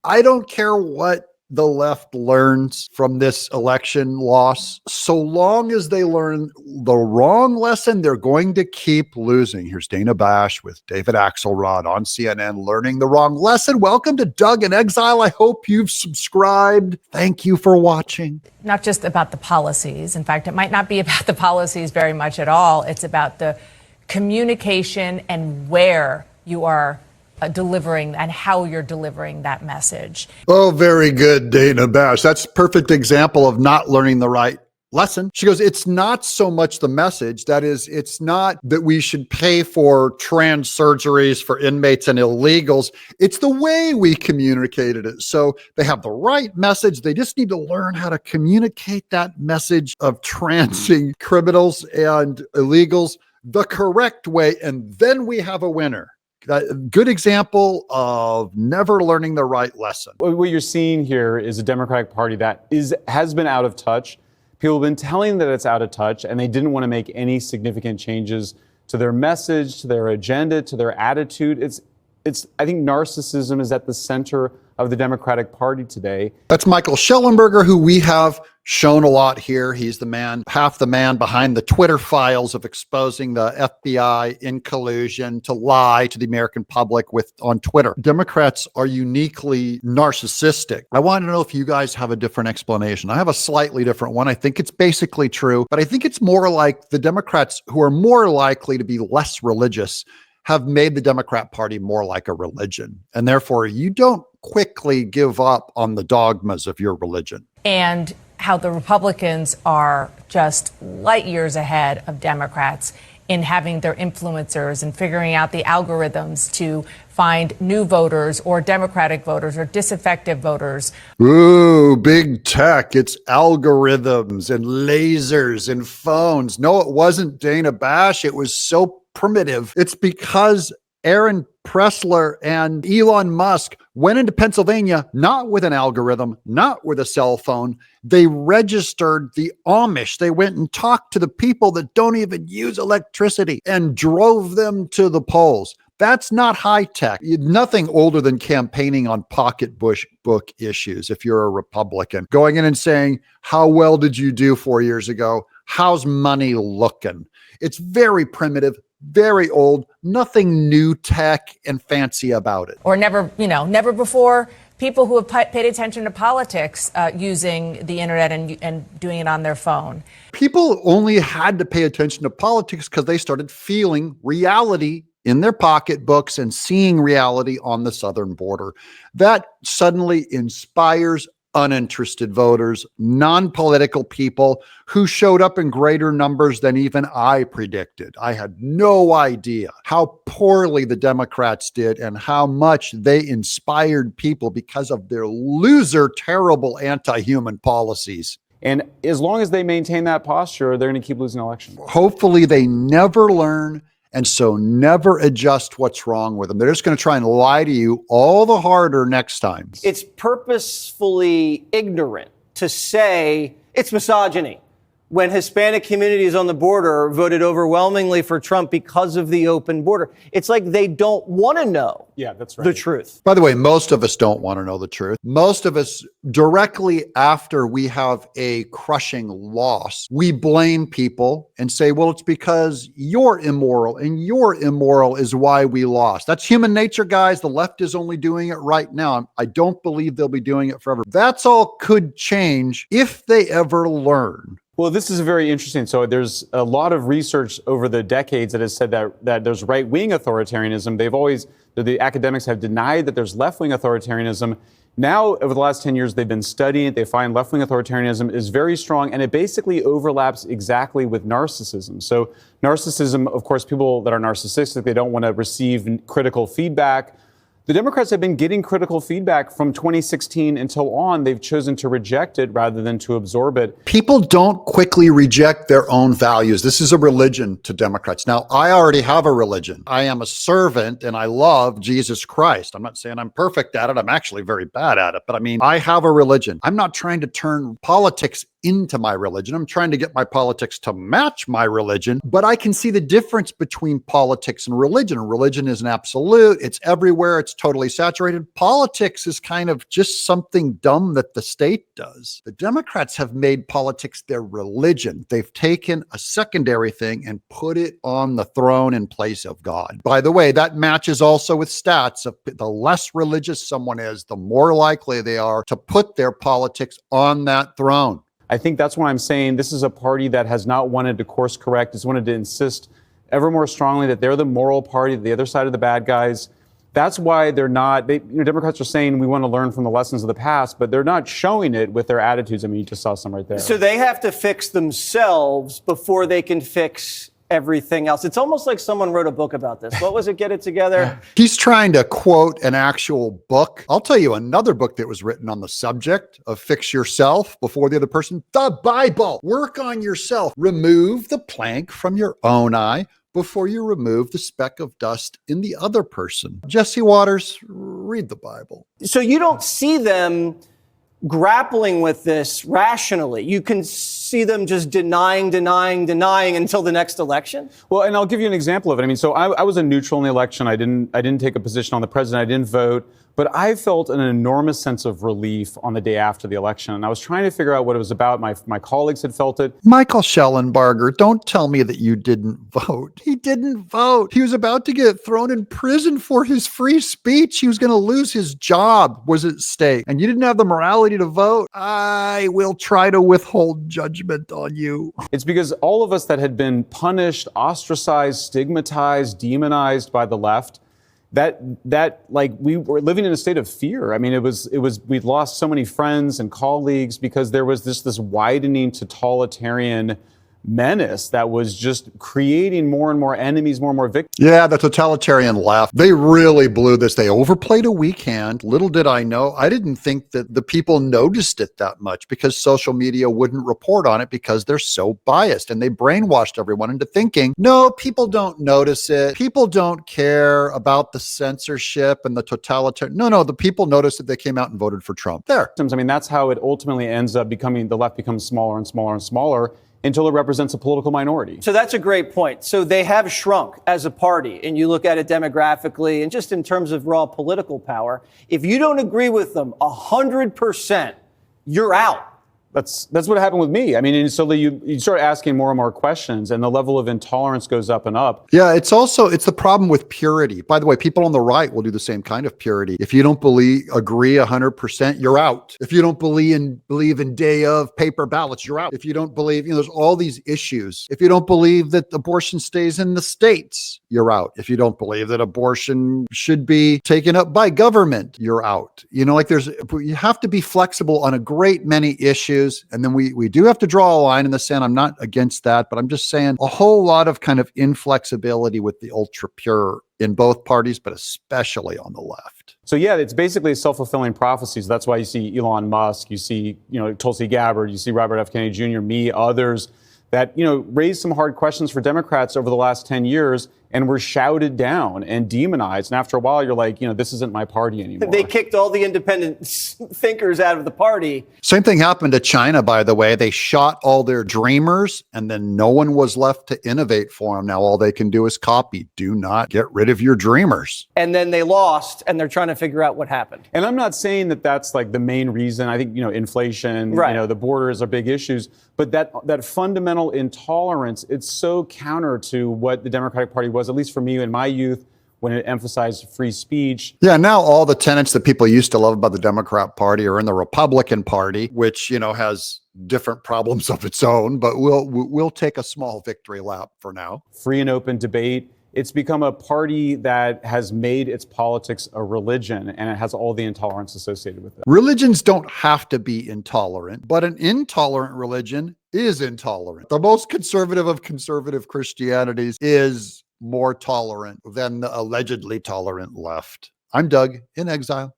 I don't care what the left learns from this election loss. So long as they learn the wrong lesson, they're going to keep losing. Here's Dana Bash with David Axelrod on CNN, learning the wrong lesson. Welcome to Doug in Exile. I hope you've subscribed. Thank you for watching. Not just about the policies. In fact, it might not be about the policies very much at all. It's about the communication and where you are delivering and how you're delivering that message. Oh, very good, Dana Bash. That's a perfect example of not learning the right lesson. She goes, it's not so much the message. That is, it's not that we should pay for trans surgeries for inmates and illegals. It's the way we communicated it. So they have the right message. They just need to learn how to communicate that message of transing criminals and illegals the correct way. And then we have a winner. A good example of never learning the right lesson. What you're seeing here is a Democratic Party that has been out of touch. People have been telling that it's out of touch, and they didn't want to make any significant changes to their message, to their agenda, to their attitude. I think narcissism is at the center of the Democratic Party today. That's Michael Schellenberger, who we have shown a lot here. He's the man, half the man behind the Twitter files of exposing the FBI in collusion to lie to the American public on Twitter. Democrats are uniquely narcissistic. I want to know if you guys have a different explanation. I have a slightly different one. I think it's basically true, but I think it's more like the Democrats, who are more likely to be less religious, have made the Democrat Party more like a religion. And therefore, you don't quickly give up on the dogmas of your religion. And how the Republicans are just light years ahead of Democrats in having their influencers and figuring out the algorithms to find new voters or Democratic voters or disaffected voters. Ooh, big tech. It's algorithms and lasers and phones. No, it wasn't Dana Bash. It was so primitive. It's because Aaron Pressler and Elon Musk went into Pennsylvania, not with an algorithm, not with a cell phone. They registered the Amish. They went and talked to the people that don't even use electricity and drove them to the polls. That's not high tech. Nothing older than campaigning on pocketbook issues. If you're a Republican, going in and saying, how well did you do 4 years ago? How's money looking? It's very primitive, very old, nothing new tech and fancy about it. Or never before people who have paid attention to politics using the internet and doing it on their phone. People only had to pay attention to politics because they started feeling reality in their pocketbooks and seeing reality on the southern border. That suddenly inspires uninterested voters, non-political people who showed up in greater numbers than even I predicted. I had no idea how poorly the Democrats did and how much they inspired people because of their loser, terrible anti-human policies. And as long as they maintain that posture, they're going to keep losing elections. Hopefully they never learn, and so never adjust what's wrong with them. They're just going to try and lie to you all the harder next time. It's purposefully ignorant to say it's misogyny when Hispanic communities on the border voted overwhelmingly for Trump because of the open border. It's like they don't want to know the truth. By the way, most of us don't want to know the truth. Most of us, directly after we have a crushing loss, we blame people and say, well, it's because you're immoral, and you're immoral is why we lost. That's human nature, guys. The left is only doing it right now. I don't believe they'll be doing it forever. That's all could change if they ever learn. Well, this is very interesting. So there's a lot of research over the decades that has said that there's right-wing authoritarianism. The academics have denied that there's left-wing authoritarianism. Now, over the last 10 years, they've been studying it. They find left-wing authoritarianism is very strong, and it basically overlaps exactly with narcissism. So narcissism, of course, people that are narcissistic, they don't want to receive critical feedback. The Democrats have been getting critical feedback from 2016 until on. They've chosen to reject it rather than to absorb it. People don't quickly reject their own values. This is a religion to Democrats. Now, I already have a religion. I am a servant and I love Jesus Christ. I'm not saying I'm perfect at it. I'm actually very bad at it. But I mean, I have a religion. I'm not trying to turn politics into my religion. I'm trying to get my politics to match my religion, but I can see the difference between politics and religion. Religion is an absolute. It's everywhere. It's totally saturated. Politics is kind of just something dumb that the state does. The Democrats have made politics their religion. They've taken a secondary thing and put it on the throne in place of God. By the way, that matches also with stats of the less religious someone is, the more likely they are to put their politics on that throne. I think that's why I'm saying this is a party that has not wanted to course correct, has wanted to insist ever more strongly that they're the moral party, the other side of the bad guys. That's why they're not, Democrats are saying we want to learn from the lessons of the past, but they're not showing it with their attitudes. I mean, you just saw some right there. So they have to fix themselves before they can fix everything else. It's almost like someone wrote a book about this. What was it? Get It Together? He's trying to quote an actual book. I'll tell you another book that was written on the subject of fix yourself before the other person. The Bible. Work on yourself. Remove the plank from your own eye before you remove the speck of dust in the other person. Jesse Waters, read the Bible. So you don't see them grappling with this rationally. You can see them just denying until the next election. Well, and I'll give you an example of it. I mean, so I was a neutral in the election. I didn't take a position on the president. I didn't vote. But I felt an enormous sense of relief on the day after the election. And I was trying to figure out what it was about. My colleagues had felt it. Michael Schellenberger, don't tell me that you didn't vote. He didn't vote. He was about to get thrown in prison for his free speech. He was going to lose his job, was at stake. And you didn't have the morality to vote. I will try to withhold judgment on you. It's because all of us that had been punished, ostracized, stigmatized, demonized by the left, that like we were living in a state of fear. I mean, it was we'd lost so many friends and colleagues because there was this widening totalitarian menace that was just creating more and more enemies, more and more victims. Yeah, the totalitarian left. They really blew this. They overplayed a weak hand. Little did I know. I didn't think that the people noticed it that much because social media wouldn't report on it because they're so biased, and they brainwashed everyone into thinking, no, people don't notice it. People don't care about the censorship and the totalitarian. No, the people noticed it. They came out and voted for Trump. There. I mean, that's how it ultimately ends up becoming. The left becomes smaller and smaller and smaller until it represents a political minority. So that's a great point. So they have shrunk as a party, and you look at it demographically and just in terms of raw political power. If you don't agree with them 100%, you're out. That's what happened with me. I mean, and so you start asking more and more questions, and the level of intolerance goes up and up. Yeah, it's the problem with purity. By the way, people on the right will do the same kind of purity. If you don't agree 100%, you're out. If you don't believe in day of paper ballots, you're out. If you don't believe, there's all these issues. If you don't believe that abortion stays in the states, you're out. If you don't believe that abortion should be taken up by government, you're out. You have to be flexible on a great many issues. And then we do have to draw a line in the sand. I'm not against that, but I'm just saying a whole lot of kind of inflexibility with the ultra pure in both parties, but especially on the left. So yeah, it's basically self-fulfilling prophecies. That's why you see Elon Musk, you see, Tulsi Gabbard, you see Robert F. Kennedy Jr., me, others that, raised some hard questions for Democrats over the last 10 years and were shouted down and demonized. And after a while, you're like, this isn't my party anymore. They kicked all the independent thinkers out of the party. Same thing happened to China, by the way. They shot all their dreamers, and then no one was left to innovate for them. Now all they can do is copy. Do not get rid of your dreamers. And then they lost, and they're trying to figure out what happened. And I'm not saying that that's like the main reason. I think, inflation, right. The borders are big issues. But that fundamental intolerance, it's so counter to what the Democratic Party was, at least for me in my youth, when it emphasized free speech. Yeah, now all the tenets that people used to love about the Democrat Party are in the Republican Party, which, has different problems of its own, but we'll take a small victory lap for now. Free and open debate. It's become a party that has made its politics a religion, and it has all the intolerance associated with it. Religions don't have to be intolerant, but an intolerant religion is intolerant. The most conservative of conservative Christianities is more tolerant than the allegedly tolerant left. I'm Doug in Exile.